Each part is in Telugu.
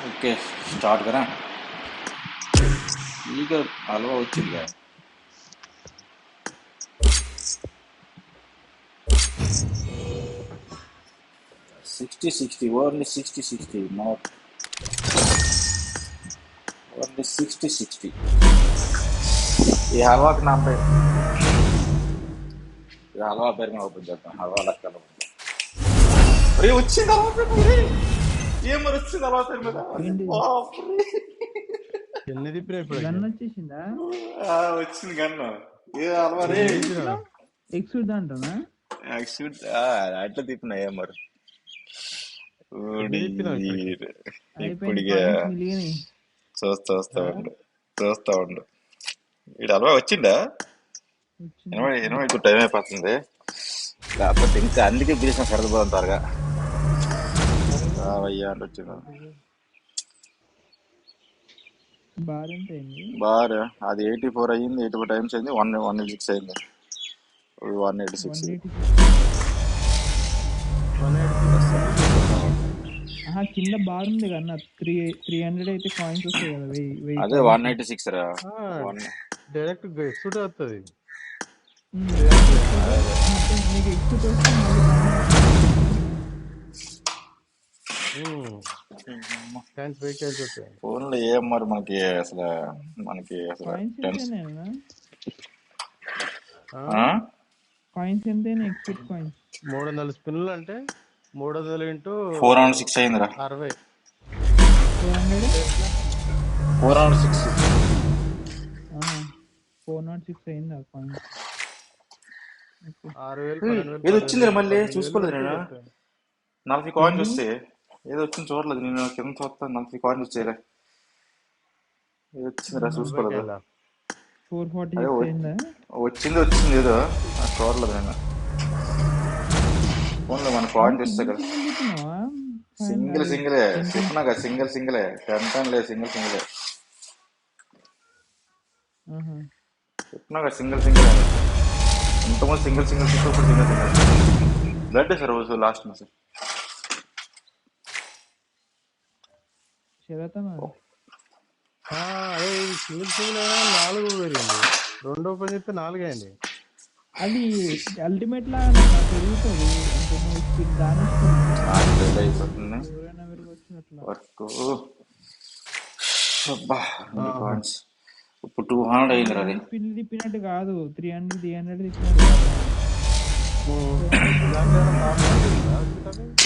ओके स्टार्ट करें ಈಗ ಹಲ್ವಾ వచ్చింది 60-60 ఓన్లీ 60-60 నాట్ ఓన్లీ 60-60 ఈ హల్వాకి నా పేరు ఈ హల్వా పేరు మీద ఓపెన్ చేద్దాం హల్వా లెక్కల అరే వచ్చింది హల్వా పేరు మీద ఏం మరి వచ్చింది హల్వా పేరు మీద ఎన్నది గన్ వచ్చేసిందా వచ్చింది గన్ను ఏ హల్వా రే ఎక్స్యూట్ అంటానా అట్లా తిప్పినా ఏ మరి అయిపోయింది ఇప్పుడు కాయిన్స్ మిలిగినాయి చూస్తా ఉండు వీడు హల్వా వచ్చిందా ఎనభై టైం అయిపోతుంది కాకపోతే ఇంకా అందుకే బిజినెస్ సరదపోదాం త్వరగా రావయ్యా అంటే వచ్చింది బార్ ఎంత అయింది బార్ అది 84 అయ్యింది 84 టైమ్స్ అయింది 186 అయింది 186 కింద బార్ ఉంది కన్నా 300 అయితే కాయిన్స్ వస్తాయి కదా అదే 196 రా డైరెక్ట్ ఎక్స్యూట్ అవుతుంది నీకు ఎక్స్యూట్ వస్తే ఫోన్లో ఏం మరి మనకి అసలు కాయిన్స్ ఎంతైనా ఎక్స్యూట్ కాయిన్స్ 300 స్పిన్లు అంటే 300 ఇంటూ 406 అయిందిరా 60 406 అయిందా కాయిన్స్ ఏదో వచ్చిందిరా మళ్ళీ చూసుకోలేదు నేను 40 కాయిన్స్ వస్తే ఏదో వచ్చింది చూడలేదు నేను కింద చూస్తాను 40 కాయిన్స్ వచ్చేరా ఏదో వచ్చిందిరా చూసుకోలేదు వచ్చింది ఏదో చూడలేదు నేను ఫోన్లో మన కాయిన్స్ వస్తాయి కదా సింగిలే చెప్పినా కదా సింగిలే 10 లేదు సింగిలే చెప్పినా కదా సింగిల్ ఇంతకుముందు సింగిల్ ఇప్పుడు సింగిల్ బ్లడ్ సార్ రోజు లాస్ట్ సార్ సింగిల్ 4 పెరిగింది 2 ఓపెన్ చేస్తే 4 అయింది అది అల్టిమేట్ లా పెరుగుతుంది ఇప్పుడు 200 అయింది అది స్పిన్ తిప్పినట్టు కాదు 300 తిప్పినట్టు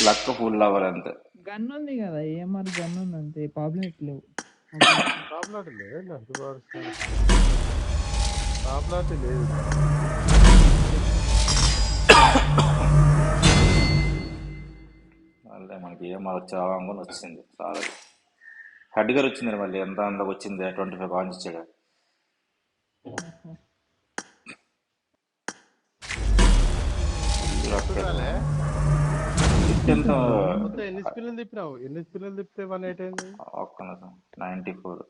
లక్క ఫుల్ అవ్వాలి అంతే గన్ ఉంది కదా ఏమర్ గన్ ఉంది అంతే ప్రాబ్లం లేవు మళ్ళీ మనకి ఏం వచ్చావని వచ్చింది చాలా హెడ్ గారు వచ్చింది మళ్ళీ ఎంత అంతకు వచ్చింది 25 కాయిన్స్ ఇచ్చాడు ఎన్ని స్పిన్లు తిప్పినావు ఎన్ని స్పిన్లు తిప్పితే 180 అయింది ఒక్క 94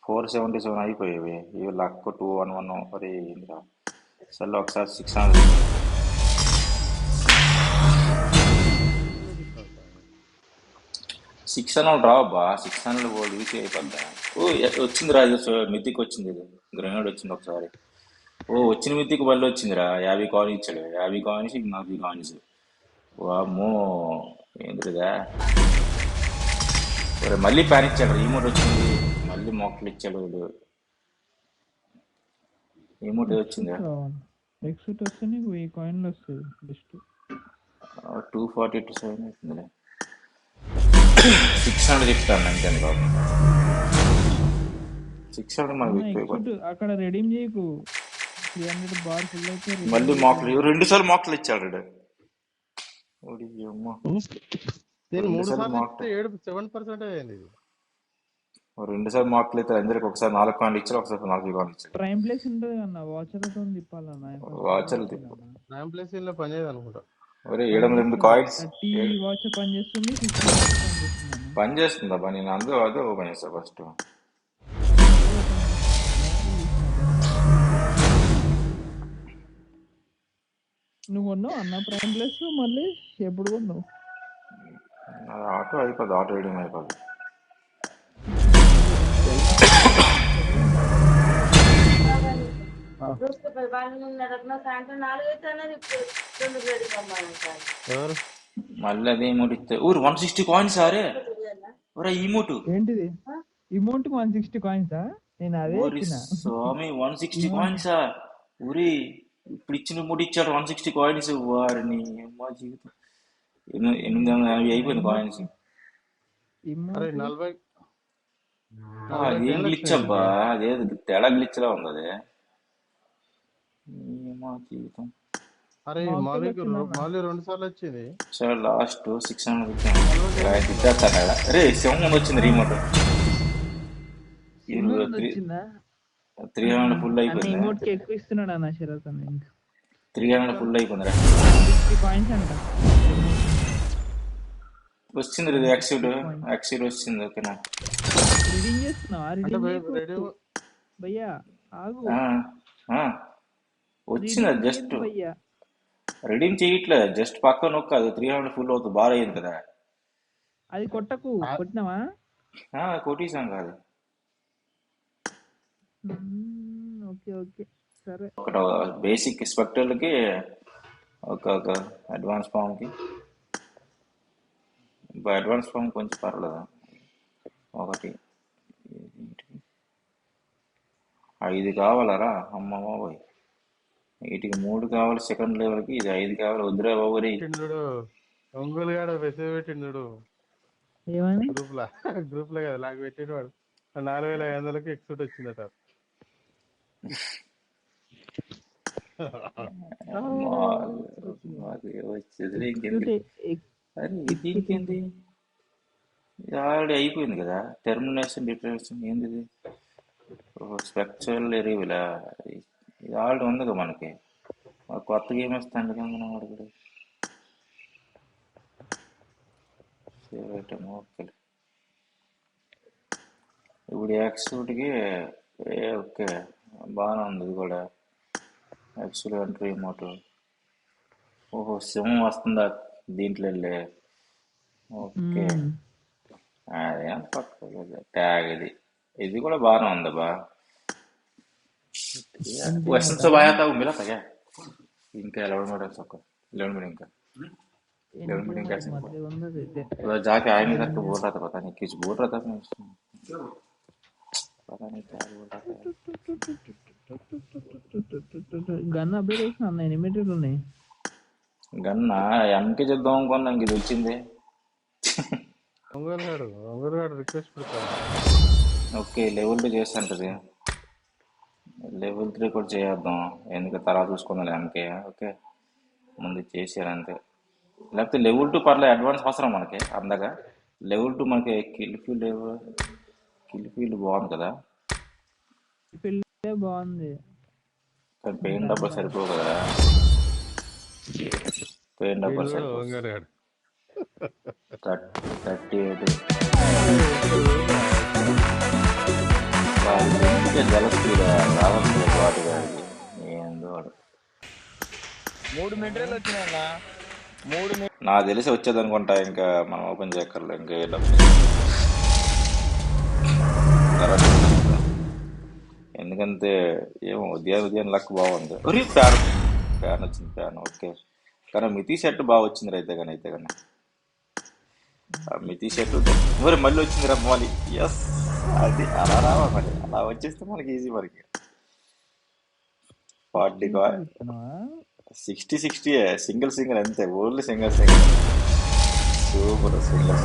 477 అయిపోయేవి ఇవి లక్ 211 మరి ఏంటిరా అసలు ఒకసారి 600 రావబ్బా 600 ఈజీ అయిపోద్దా వచ్చింది రా మితికి వచ్చింది ఇది గ్రెనేడ్ వచ్చింది ఒకసారి వచ్చిన మితికి మళ్ళీ వచ్చిందిరా 50 కాయిన్స్ ఇచ్చాడు 50 కాయిన్స్ 40 కాయిన్స్ వామ్మో ఏంటిదా మళ్ళీ ప్యాన్ ఇచ్చాడు ఈమోట్ వచ్చింది మళ్ళీ మొక్కలు ఇచ్చాడు వీడు ఈమోట్ వచ్చింది 247 అవుతుందిలే 600 చెప్తాను అంతే బాబు 600 మనకి అక్కడ రెడీమ్ చేయకు 300 బార్ ఫుల్ అయితే మళ్ళీ మొక్కలు 2 సార్లు మొక్కలు ఇచ్చాడు రెండు సార్లు మార్కులు అయితే అందరికి ఒకసారి 4 కాయిన్లు ఇచ్చారు ఒకసారి 4 కాయిన్లు ఇచ్చారు ప్రైమ్ ప్లేస్ ఉంటుంది అన్న వాచర్తో తిప్పాలన్న వాచర్లు తిప్పు ప్రైమ్ ప్లేస్ ఇలా పనిచేయదు అనుకుంటా 708 కాయిన్స్ వాచర్ పనిచేస్తుంది పనిచేస్తుందా నేను అందరూ అదే ఓపెన్ చేస్తా ఫస్ట్ నువ్వు కొన్నావు అన్న ప్రైమ్ ప్లస్ మళ్ళీ ఎప్పుడు కొన్నావు? అది ఆటో అయిపోద్ది, ఆటో రీడింగ్ అయిపోద్ది. మళ్ళీ 2 సంవత్సరాలు ఉండాలి. ఆ, ఎవరు? మళ్ళీ అదే ఇమోట్ ఇస్తే ఊరు 160 కాయిన్స్ సారే. ఒరే ఇమోటు, ఏంటిది అమౌంట్ 160 కాయిన్సా? నేను అదే ఓరి ఇచ్చిన స్వామి 160 అమౌంట్. కాయిన్సా? ఊరి ఇప్పుడు ఇచ్చిన మూడు ఇచ్చాడు 160 కాయిన్స్. వారిని మా జీవితం 880 అయిపోయింది కాయిన్స్. అరే అమౌంట్ 40 అదేం 40 గ్లిచ్ వచ్చినాయి అబ్బా, ఇంకా. అదేదో తేడా గ్లిచ్లా ఉంది అది. మా జీవితం. అరే మాకెళ్ళి మౌలికి వచ్చిందన్న. మౌలి 2 సార్లు వచ్చింది. సార్ లాస్ట్ 600 40 ఏళ్ళు వచ్చింది. తిట్టేస్తాను. రే సింహం వచ్చింది రీమోట్. ఇది సింహం వచ్చిందా? 300 ఫుల్ అన్న అయిపోయింది. అమౌంట్ కి ఎక్కువ ఇస్తున్నాడు అన్న శరత్ అన్న. ఇంకా 300 ఫుల్ అయిపోయిందిరా. 160 కాయిన్స్ అంట అమౌంట్. వచ్చింది ఇది 160 ఎక్సీడ్, కాయిన్స్ ఎక్సీడ్ వచ్చింది. ఓకేనా? రీడింగ్ చేస్తున్నావా? అంటే రీడింగ్ చేయకు రెడీ. భయ్యా, ఆగు. ఆ, ఆ, వచ్చింది. రీడింగ్ అది జస్ట్ చేయొద్దు భయ్యా. రెడీమ్ చేయట్లేదు, జస్ట్ పక్క నొక్క అది 300 ఫుల్ అవుతుంది. బాగా అయింది కదా. అది కొట్టకు. కొట్టినావా? కొట్టేసాం కాదు. ఓకే ఓకే సరే. ఒకటి బేసిక్ స్పెక్టర్లకి, ఒక అడ్వాన్స్ ఫామ్కి. అడ్వాన్స్ ఫామ్ కొంచెం పర్లేదు. ఒకటి 5 కావాలరా అమ్మ బాబోయ్. వీటికి 3 కావాలి సెకండ్ లెవెల్కి, ఇది 5 కావాలి. వద్దురా బాబు రే. పెట్టిండు ఒంగోలు గాడు మెసేజ్ పెట్టిండు ఏమని? గ్రూప్ లా. గ్రూప్ లో కదా నాకు పెట్టిండు వాడు. 4500కి ఎక్సూట్ వచ్చిందట. వచ్చేది ఇంకెందుకు? అరే ఇది ఇంకేంది, ఇది ఆల్రెడీ అయిపోయింది కదా. టెర్మినేషన్ డిటరేషన్ ఏంది ఇది? స్ట్రక్చరల్ ఎరివిలా, ఇది ఆల్రెడీ ఉంది కదా మనకి. కొత్త గేమ్ వస్తాను కదా మనం అడుగుడు. Save item okay. ఇప్పుడు ఎక్స్కి ఓకే బాగానే ఉంది. ఇది కూడా ఎక్స్లో ఎంట్రీ అమౌంట్. ఓహో సింహం వస్తుందా దీంట్లో వెళ్ళి? ఓకే అదేం పక్కలేదు ట్యాగ్. ఇది కూడా బాగానే ఉంది బా. वैसे सब आया था, वो मिला था क्या? इनका 11 मिनट सबका 11 मिनट का 11 मिनट कैसे మధ్య ఉంది అయితే. उधर जाके आए नहीं करके बोल रहा था, पता नहीं कुछ बोल रहा था मैं पता नहीं क्या बोल रहा था. గన్ అప్డేట్ చేసిన అన్న. ఎనిమిది ఉన్నాయి. గన్నా ఎంకే చేద్దాం అనుకున్నా, ఇంక ఇది వచ్చింది. ఒంగోలు గాడు రిక్వెస్ట్ పెడతాడు. ఓకే లెవెల్ 2 చేస్తాంటది, లెవెల్ 3 కూడా చేద్దాం. ఎందుకు తర్వాత చూసుకుందాం ఎంకే. ఓకే ముందు చేసేయాలంతే. లేకపోతే లెవెల్ 2 పర్లేదు, అడ్వాన్స్ అవసరం మనకి అందగా. లెవెల్ 2 మనకి కిల్ ఫీల్డ్ బాగుంది కదా. పిల్లే బాగుంది. కానీ పెయిన్ డబ్బులు సరిపోవు కదా. పెయిన్ డబ్బులు సరిపోవు. ఒంగోలు గాడు 38 జలస్పీడ్ రావచ్చు వాటి వాడికి ఏందో వాడు. 3 మెటీరియల్ వచ్చినాయన్నా. 3 నాకు తెలిసి వచ్చేది అనుకుంటా. ఇంకా మనం ఓపెన్ చేయక్కర్లే. ఇంకా ఏ డబ్బు తర్వాత చూద్దాం. ఎందుకంటే ఏమో ఉదయం లక్ బాగుంది. ఫ్యాన్ వచ్చింది. Fan okay. కానీ మితి సెట్ బాగా వచ్చింది అయితే కానీ మితి సెట్ మరి మళ్ళీ వచ్చింది రా మళ్ళీ. ఎస్ అది అలా రావా మరి, అలా వచ్చేస్తే మనకి ఈజీ. మనకి 40 60 సింగిల్ అంతే. Only single super single.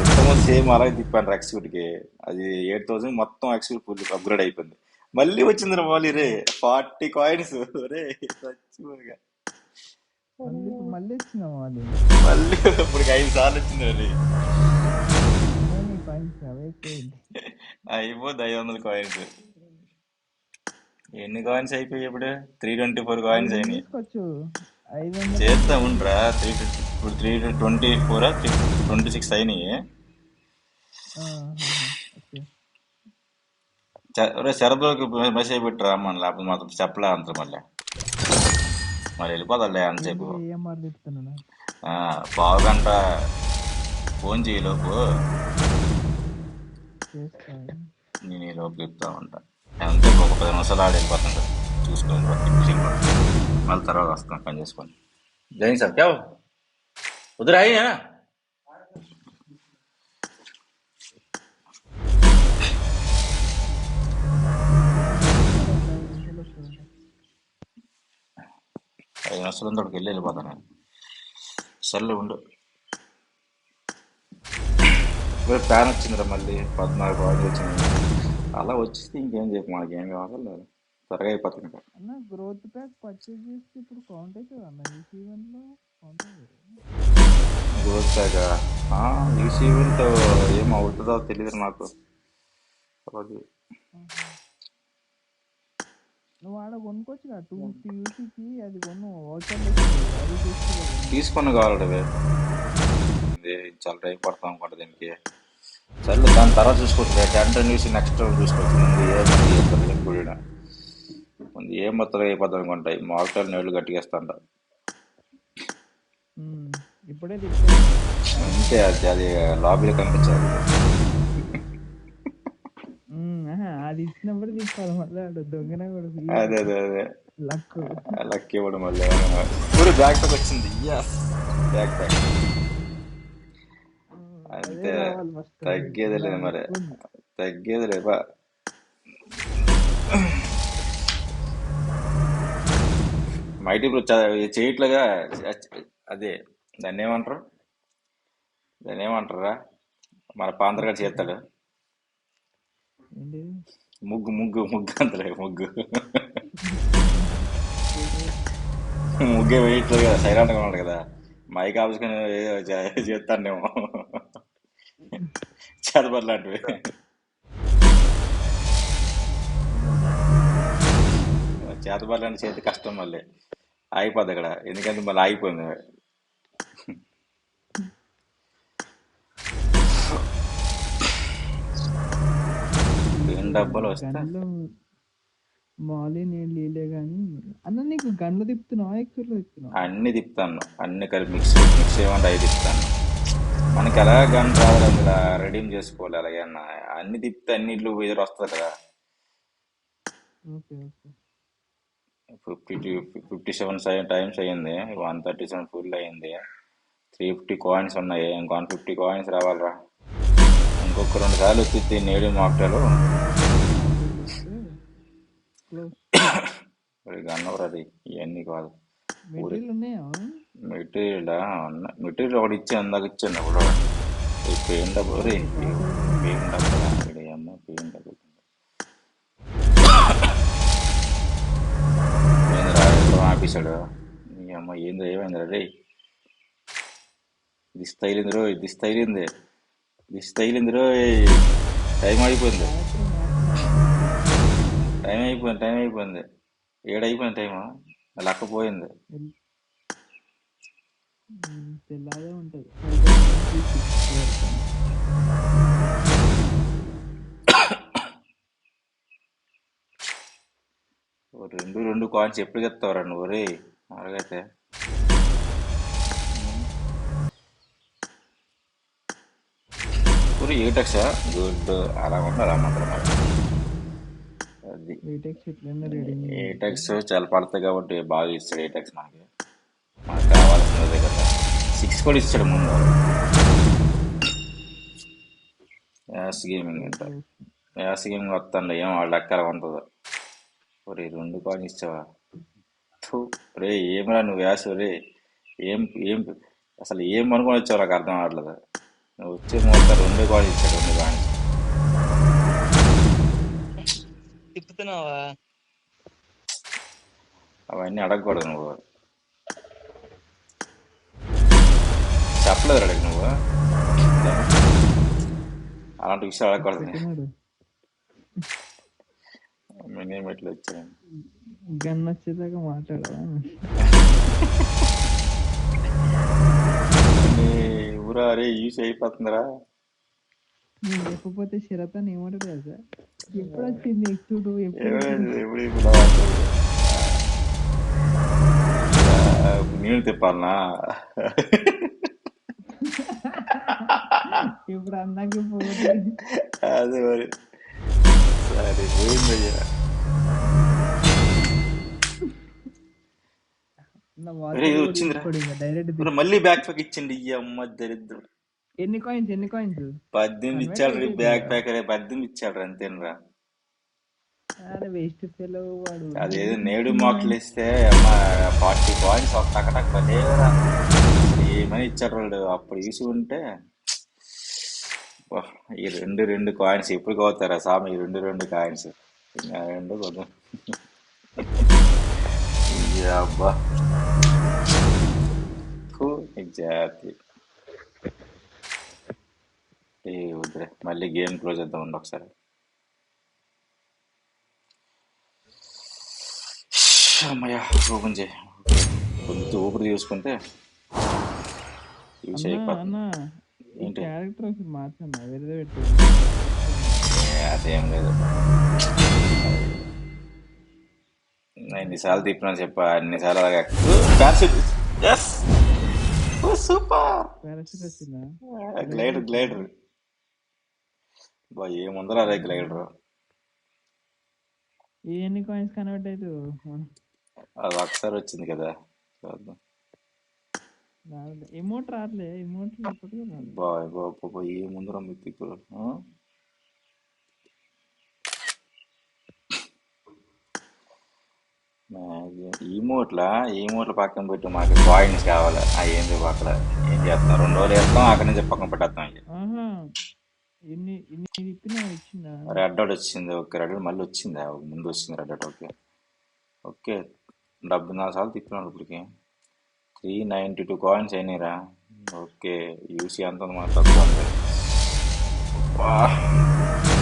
ఎంతమంది సేమ్ అలాగే తిప్పాను ఎక్స్క్యూట్కి. అది 8000 మొత్తం ఎక్స్క్యూట్ ఫుల్ అప్గ్రేడ్ అయిపోయింది. మళ్ళీ వచ్చింది రా మళ్ళీ రే 40 కాయిన్స్ రే చచ్చిపోగా. మళ్ళీ వచ్చినావా? అది మళ్ళీ ఇప్పుడు 5 సార్లు వచ్చింది రే. అయిపోద్ది 500 కాయిన్స్. ఎన్ని కాయిన్స్ అయిపోయాయి ఇప్పుడు? 324 కాయిన్స్ అయినాయి. తీసుకోవచ్చు. చేస్తా ఉండరా. 350 ఇప్పుడు 324 326 అయినాయి. శరద్కి మెసేజ్ పెట్టరా మన లేకపోతే మాత్రం చెప్పలే అంత. మళ్ళీ మరి వెళ్ళిపోతాడులే ఎంతసేపు. ఏంది ఏఎంఆర్ చెప్తున్నాడు. పావు గంట ఫోన్ చేయలోపు చేస్తా. నేను ఈ లోపు చెప్తా ఉంటా. ఎంతసేపు ఒక 10 నిమిషాలు ఆడి వెళ్ళిపోతాడు. చూసుకొని మళ్ళీ తర్వాత వస్తాను పని చేసుకొని. జైన్ సార్ క్యా ఉదర్ आई है ना ఐదు నిమిషాలు తోడికి వెళ్ళిపోతాను. సర్లే ఉండు. ఇప్పుడు ప్యాన్ వచ్చిందిరా మళ్ళీ 14 పాయింట్లు వచ్చింది. అలా వచ్చేస్తే ఇంకేం చెప్పు, మనకేం కావాలి లేదు, త్వరగా అయిపోతుంది. ఇంకా అన్న గ్రోత్ ప్యాక్ పర్చేజ్ చేస్తే ఇప్పుడు కౌంట్ అవుతుంది అన్న ఈ సీజన్లో కౌంట్ అవుతుంది. వచ్చాక ఈ ఈవెంట్ ఏం అవుతుందో తెలియదు నాకు. నువ్వు ఆడ కొనుక్కోవచ్చు కదా 250 యూసీకి, అది కొను ఓచర్ తీసుకొని కావాలి. చాలా టైం పడతాం అనుకుంటా దీనికి. సర్లే దాని తర్వాత చూసుకోవచ్చు. 10 న్యూస్ నెక్స్ట్ చూసుకోవచ్చు. ముందు ముందు ఏం మొత్తం అయిపోద్ది అనుకుంటాయి. మాక్టాలు నీళ్ళు గట్టిగేస్తాంట. ఇప్పుడే అంతే, అది లాబీలో కనిపించాలి. అది ఇచ్చినప్పుడు తీసుకోవాలి మళ్ళీ దొంగన కూడా. అదే అదే అదే లక్ లక్ ఇవ్వడం మళ్ళీ. ఇప్పుడు బ్యాక్ ప్యాక్ వచ్చింది. బ్యాక్ ప్యాక్ అంతే, తగ్గేది లేదు మరి, తగ్గేది లేవా. మైటీ ఇప్పుడు చేయట్లుగా. అదే దాన్ని ఏమంటారా మన పాంతరగా చేస్తాడు. ముగ్గు ముగ్గు ముగ్గు అంతలే, ముగ్గు ముగ్గే వేయట్లుగా సైలెంట్గా ఉన్నాడు కదా. మైక్ ఆపుకొని చేస్తానేమో చేతబడి లాంటివి. చేతబడి లాంటి చేతి కష్టం మళ్ళీ ఆగిపోద్ది అక్కడ. ఎందుకంటే మళ్ళీ ఆగిపోయింది. డబ్బాలు వస్తా మాలీ నేను లేలే కానీ అన్న. నీకు గన్లు తిప్పుతున్నావా ఎక్స్లో తిప్పుతున్నావా? అన్ని తిప్పుతాను, అన్ని కలిపి మిక్స్ చేయమంటే అవి తిప్పుతాను. మనకి ఎలా గన్ రావాలి, అందులో రెడీమ్ చేసుకోవాలి. అలాగే అన్న అన్ని తిప్పితే అన్ని ఇల్లు ఎదురు వస్తుంది కదా. 57 టైమ్స్ అయ్యింది. 137 ఫుల్ అయ్యింది. 350 కాయిన్స్ ఉన్నాయి. ఇంకో 150 కాయిన్స్ రావాలరా. ఇంకొక 2 సార్లు వచ్చి నేడు మాక్టాలు గన్నవరు. అది ఇవన్నీ కాదు, మెటీరియల్ ఒకటి ఇచ్చి అందాక ఇచ్చాను అప్పుడు. పెయిన్ డబ్బు పెయిన్ డబ్బు అమ్మ పెయిన్ డబ్బు ఏందిరా ఎప్పుడు ఆపేశాడు. నీ అమ్మ ఏందో ఏమైందిరా రే. దిస్ తగిలింది రో, దిస్ తగిలింది, దిస్ తగిలింది రో. టైం అయిపోయింది, టైం అయిపోయింది, టైం అయిపోయింది. 7 అయిపోయింది టైము. లెక్క పోయింది. తెల్లాదే ఉంటుంది. 2 కాయిన్స్ ఎప్పుడు చెప్తావురా నువ్వు రే. అలాగైతే ఊరి ఏటెక్సా గుడ్. అలా ఉండాలి మాత్రం. అది ఏటెక్స్ చాలా పడతాయి కాబట్టి బాగా ఇస్తాడు ఏటెక్స్. మనకి కావాల్సినదే కదా. 6 కూడా ఇచ్చాడు ముందు. యాస్ గేమింగ్ అంట. యాస్ గేమింగ్ వస్తాండి. ఏం వాళ్ళ లెక్కల ఉంటుందో. రే 2 కాయిన్ ఇచ్చావా రే. ఏమరా నువ్వు యాస్ రే. ఏం ఏం అసలు ఏం అనుకుని వచ్చావు నాకు అర్థం అవ్వట్లేదు. నువ్వు వచ్చే మొత్తం 2 కాయిన్ ఇచ్చాడు. 2 కాయిన్స్ తిప్పుతున్నావా? అవన్నీ అడగకూడదు నువ్వు. చెప్పలేదు అడగ నువ్వు. అలాంటి విషయాలు అడగకూడదు. నేనేం ఎట్లా వచ్చాను గన్ వచ్చేదాకా మాట్లాడవా? ఊరా రే యూస్ అయిపోతుందిరా. నేను చెప్పకపోతే శరత్ అని ఏమంటాడు కదా సార్. ఎప్పుడు వచ్చింది ఎక్స్టూడు? నేను తిప్పాలనా? ఇప్పుడు అన్నకి పోతే అదే మరి. సరే పోయిందయ్యా. నా ఒరే, వాచర్ ఇది కూడా వచ్చిందిరా. తీసుకోడు ఇంకా డైరెక్ట్ ఒరే, మళ్ళీ బ్యాక్ ప్యాక్ ఇచ్చండి. ఈ అమ్మ దరిద్రుడు. ఎన్ని కాయిన్స్ 18 కన్వర్ట్ ఇచ్చాడు రీ. బ్యాక్ అయిపోయిందా? ప్యాక్ రే 18 ఇచ్చాడు అంతేనరా. అరే వేస్ట్ ఫెలో వాడు అదేదో ఎందుకు నేడు ఇచ్చిండు మోకలు ఇస్తే అమ్మ 40 కాయిన్స్ ఒక టకటక్ పదేరా. ఏమని ఇచ్చాడు వాళ్ళు అప్పుడు తీసి ఉంటే. వా, ఈ రెండు కాయిన్స్ ఎప్పుడు కోతారా సామి? ఈ రెండు కాయిన్స్ రెండు కొంచెం అబ్బా జాతి. ఏ వద్దురే, మళ్ళీ గేమ్ క్లోజ్ చేద్దాం ఉండి ఒకసారి. అమ్మయ్య, ఓపెన్ చేయి. కొంచెం ఊపిరి తీసుకుంటే యూస్ అన్నా అయిపోతుంది. ఈ ఏంటి? క్యారెక్టర్ అసలు మార్చన్నా వేరే పెట్టు. అదేం లేదు. ఎన్నిసార్లు తిప్పినా చెప్పా, అన్నిసార్లు అలాగే సూపర్ పారాషూట్ వచ్చిందా? గ్లైడర్ బా, ఏముందరా అదే గ్లైడర్. ఈ ఎన్ని కాయిన్స్ కన్వర్ట్ అయితే అది ఒకసారి వచ్చింది కదా, చూద్దాం. ఎమోట్ రాట్లే, ఎమోట్ ఇప్పటికే రాదు. బాయ్ బాబా, ఏముందరా మిత్తికు. ఈ మూట్ల పక్కన పెట్టి మాకు కాయిన్స్ కావాలి. ఏంది అక్కడ ఏం చేస్తాం? 2 రోజులు వేస్తాం, అక్కడి నుంచి పక్కన పెట్టేస్తాం. ఆహా, ఇన్ని ఇప్పినా ఇచ్చిందా? రెడ్ డాట్ వచ్చింది. ఓకే, రెడ్ డాట్ మళ్ళీ వచ్చిందా? ముందు వచ్చింది రెడ్ డాట్. ఓకే ఓకే, 74 సార్లు తిప్పినాడు ఇప్పటికి. 392 కాయిన్స్ అయినాయిరా. ఓకే, యూసీ అంత ఉంది, మాకు తక్కువ ఉంది.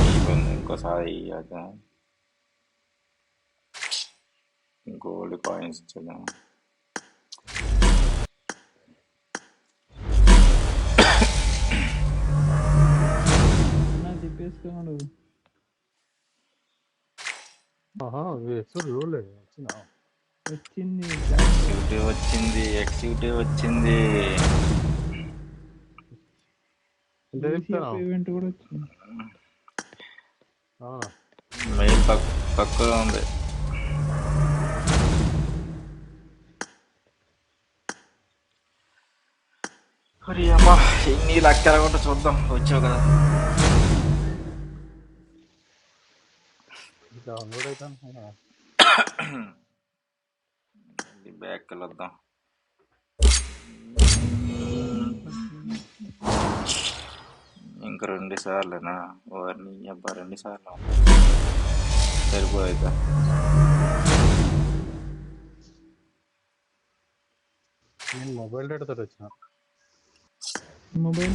అయిపోయింది. ఇంకోసారి గోల్డ్ కాయిన్స్ ఇచ్చేద్దాం. తిప్పేస్తున్నాడు. చూడలేదు వచ్చినా. వచ్చింది ఎక్స్క్యూటివ్ వచ్చింది. ఈవెంట్ కూడా వచ్చింది. మెయిల్ తక్కువ ఉంది. అమ్మా, ఎన్ని లెక్కల కూడా చూద్దాం. వచ్చావు కదా. మళ్ళీ బ్యాక్ వెళ్ళొద్దాం. ఇంక 2 సార్లేనా? వారిని అబ్బా, 2 సార్లు సరిపోయిద్దా? నేను మొబైల్ డేటాతో వచ్చిన. మొబైల్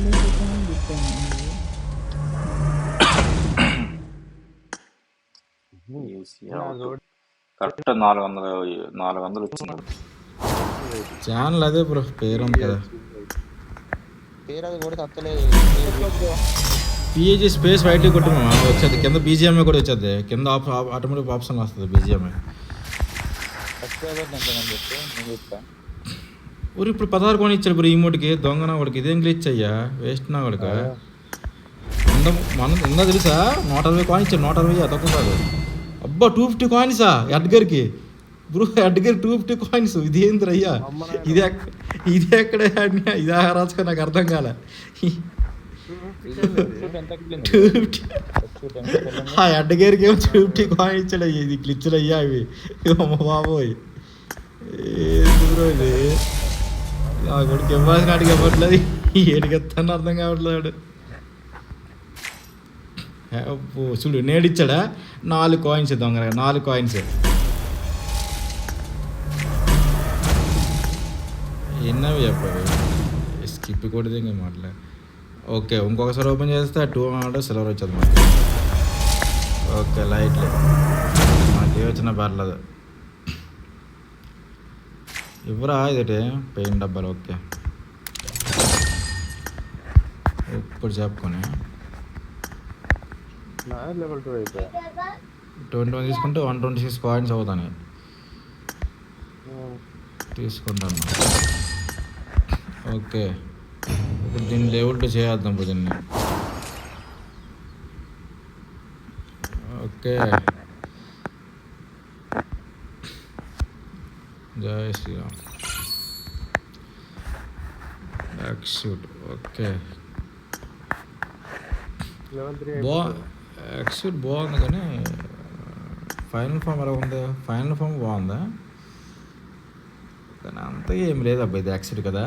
కరెక్ట్ 400 వచ్చింది. ఛానల్ అదే బ్రో, పేరు ఉంది కదా. పేరు అది కూడా తప్పలేదు. పిఏజీ స్పేస్ వైట్ కొట్టి వచ్చేది. కింద బీజిఎంఐ కూడా వచ్చేది. కింద ఆటోమేటిక్ ఆప్షన్ వస్తుంది బీజిఎంఐ. ఊరు ఇప్పుడు 16 కొని ఇచ్చాడు బ్రో. ఈ మూటికి దొంగ నా వాడికి ఇదేం గ్లిచ్ అయ్యా, వేస్ట్ నా వాడికి. ఉందా తెలుసా? 160 కాయిన్ ఇచ్చాడు. 160 తక్కువ కాదు. అబ్బా, 250 కాయిన్సా ఎడ్గర్కి బ్రో. Edgar 250 coins. ఇదేంద్ర అయ్యా, ఇది ఎక్కడ ఇదే రాజుగా నాకు అర్థం కాలే. ఆ అడ్డగేరికి ఏమో 250 కాయిన్ ఇచ్చాడు. ఇది గ్లిచ్లు అయ్యా ఇవి. అమ్మ బాబోయ్, బ్రో ఇది నా కొడుకు ఇవ్వాల్సిన అడిగి ఇవ్వట్లేదు. ఏడికెత్తాను అర్థం కావట్లేదు. చూడు, నేడిచ్చాడా 4 కాయిన్స్ దొంగ. 4 కాయిన్స్ ఎన్నవి చెప్పావి. స్కిప్ కొడితే ఇంకా మాట్లా. ఓకే, ఇంకొకసారి ఓపెన్ చేస్తే 200 సిల్వర్ వచ్చేది మాకు. ఓకే, లైట్లే మాకు ఏ వచ్చినా పర్లేదు. ఇవ్వరా ఇదే పెయిన్ డబ్బాలు. ఓకే, ఇప్పుడు చెప్పుకొని లెవెల్ 2 అయిపోయా. 21 తీసుకుంటే 126 కాయిన్స్ అవుతాయి. తీసుకుంటాను. ఓకే, ఇప్పుడు దీన్ని లెవెల్ 2 చేద్దాం ఇప్పుడు దీన్ని. ఓకే, జై Shriram. Back shoot. Okay, level 3 ఎక్స్యూట్ బాగుంది కానీ ఫైనల్ ఫామ్ ఎలా ఉంది? ఫైనల్ ఫామ్ బాగుందా? కానీ అంత ఏం లేదు అబ్బా, ఇది ఎక్స్యూట్ కదా.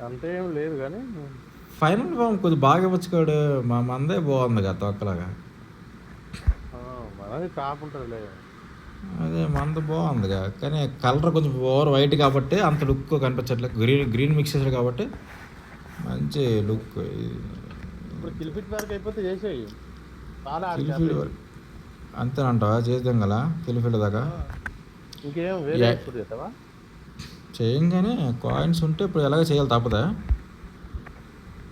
అంతే ఏం లేదు కానీ ఫైనల్ ఫామ్ కొద్దిగా బాగా ఇవ్వచ్చు కాడు. మా మందే బాగుంది కదా తొక్కలాగా. మనది టాప్ ఉంటుందిలే. అదే మంద బాగుందిగా, కానీ కలర్ కొంచెం ఓవర్ వైట్ కాబట్టి అంత లుక్ కనిపించట్లేదు. గ్రీన్ మిక్స్ చేసాడు కాబట్టి మంచి లుక్. ఇప్పుడు కిల్ఫిట్ వరకు అయిపోతే చేసేయి. చాలా కిల్ఫీల్డ్ వరకు అంతేనంటావా? చేద్దాం కదా కిల్ఫీల్డ్ దాకా. ఇంకేం వేరే ఎక్స్పోర్ట్ చేస్తావా? చేయంగానే కాయిన్స్ ఉంటే ఇప్పుడు ఎలాగ చేయాలి, తప్పదా?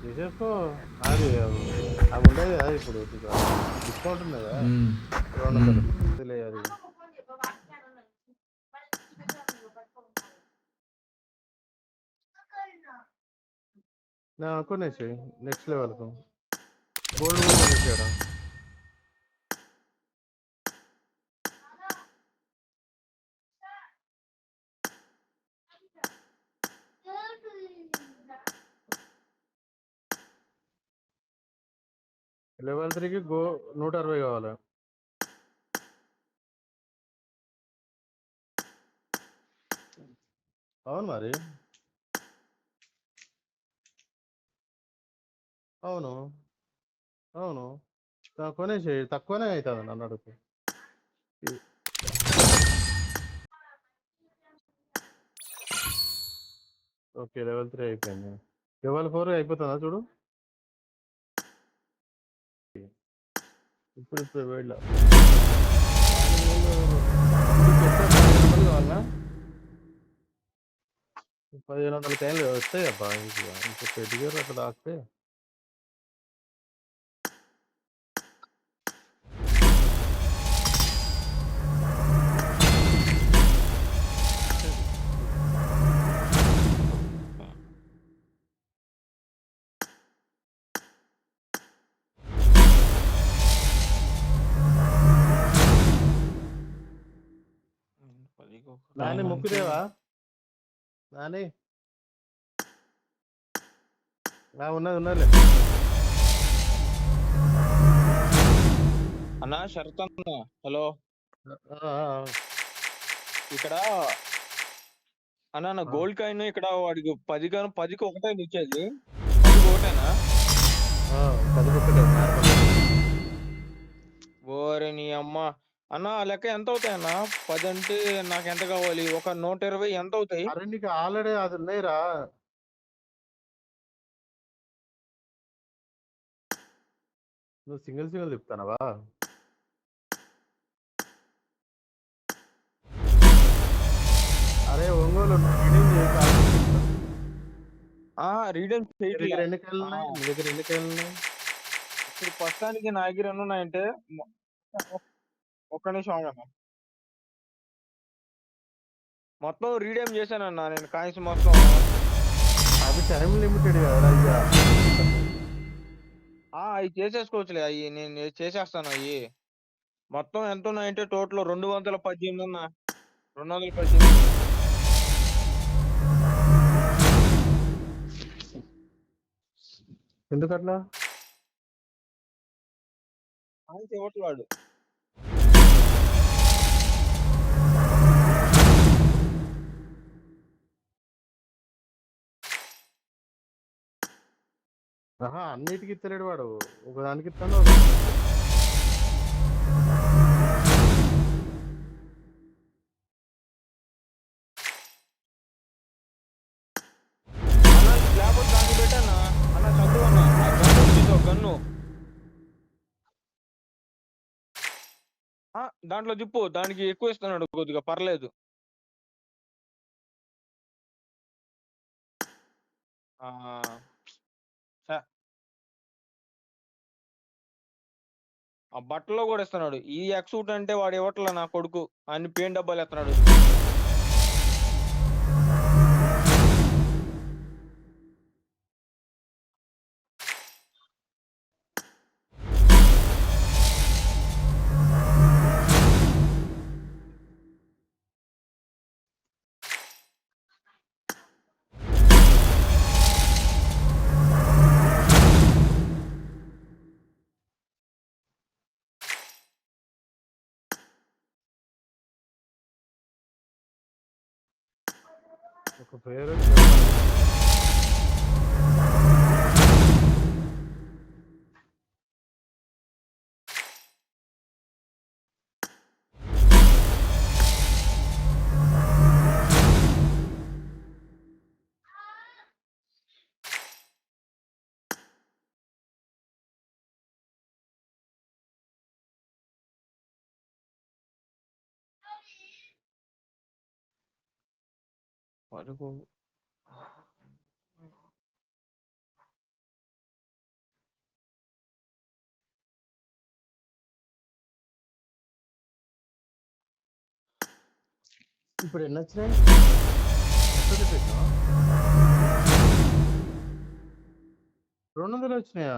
చేసేసుకో. అది ఉండేది కదా ఇప్పుడు డిస్కౌంట్ ఉంది కదా 200 అది. కొనేసి నెక్స్ట్ లెవెల్కు గోల్డ్ కూడా కొనేసాడు. లెవెల్ 3కి 160 కావాలి. అవును మరి, అవును అవును కొనేసి తక్కువనే అవుతుంది నన్ను అడుగు. ఓకే, లెవెల్ 3 అయిపోయింది. లెవెల్ 4 అయిపోతుందా చూడు. ఇప్పుడు వెళ్ళా కావాలన్నా 1500 కాయలు వస్తాయి అబ్బా. ఇంకా పెద్దగారు అట్లా దాస్తే నాని ముక్కుదేవా నాని. ఉన్నది ఉన్నదిలే. అన్నా శరత్ అన్న, హలో. ఇక్కడ అన్న గోల్డ్ కాయిన్ ఇక్కడ వాడికి 10కి ఒకటే ఇచ్చేది. 10కి ఒకటేనా? 10కి ఒకటే. ఓరే నీ అమ్మ. అన్న లెక్క ఎంత అవుతాయి అన్న? 10 అంటే నాకు ఎంత కావాలి? ఒక 120 ఎంత అవుతాయి? అరే నీకు ఆల్రెడీ అది ఉన్నాయిరా. నువ్వు సింగిల్ చెప్తానవా? అరే ఒంగోలు రీడమ్ చేయట్లే. ఎన్ని కాయలు ఉన్నాయి నీ దగ్గర? ఎన్ని కాయలు ఉన్నాయి ఇప్పుడు ప్రస్తుతానికి నా దగ్గర ఎన్ని ఉన్నాయంటే, ఒక్క నిమిషం ఆగన్న. మొత్తం రీడేమ్ చేశానన్నా నేను కాయిన్స్ మొత్తం. అవి టైం లిమిటెడ్ కదా అయ్యా. అవి చేసేసుకోవచ్చులే. అవి నేను చేసేస్తాను. అవి మొత్తం ఎంత ఉన్నాయంటే టోటల్ 218 ఉన్నా. 218. ఎందుకట్లా? కాయిన్స్ ఇవ్వట్లేడు. అన్నిటికి ఇస్తలేడు వాడు. ఒకదానికి ఇస్తాను. లేకపోతే దాన్ని పెట్టానా అన్న? చదువు అన్న. గన్ను దాంట్లో జిప్పు దానికి ఎక్కువ ఇస్తున్నాడు కొద్దిగా, పర్లేదు. ఆ బట్టలో కూడా ఇస్తున్నాడు. ఈ ఎక్సూట్ అంటే వాడు ఇవ్వట్లే నా కొడుకు. అన్ని పెయిన్ డబ్బాలు ఎత్తున్నాడు. ఒక పేరు వరకు ఇప్పుడు ఎన్ని వచ్చినాయి? ఎక్కడ పెట్టావు? 200 వచ్చినాయా?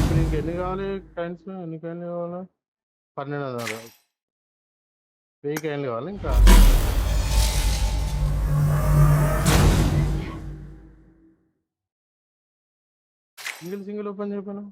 ఇప్పుడు ఇంకెన్ని కావాలి కాయిన్స్? ఎన్ని కాయిన్లు కావాలా? 1200. 1000 కాయిన్లు కావాలి ఇంకా. సింగిల్ ఓపెన్ చెప్పాను.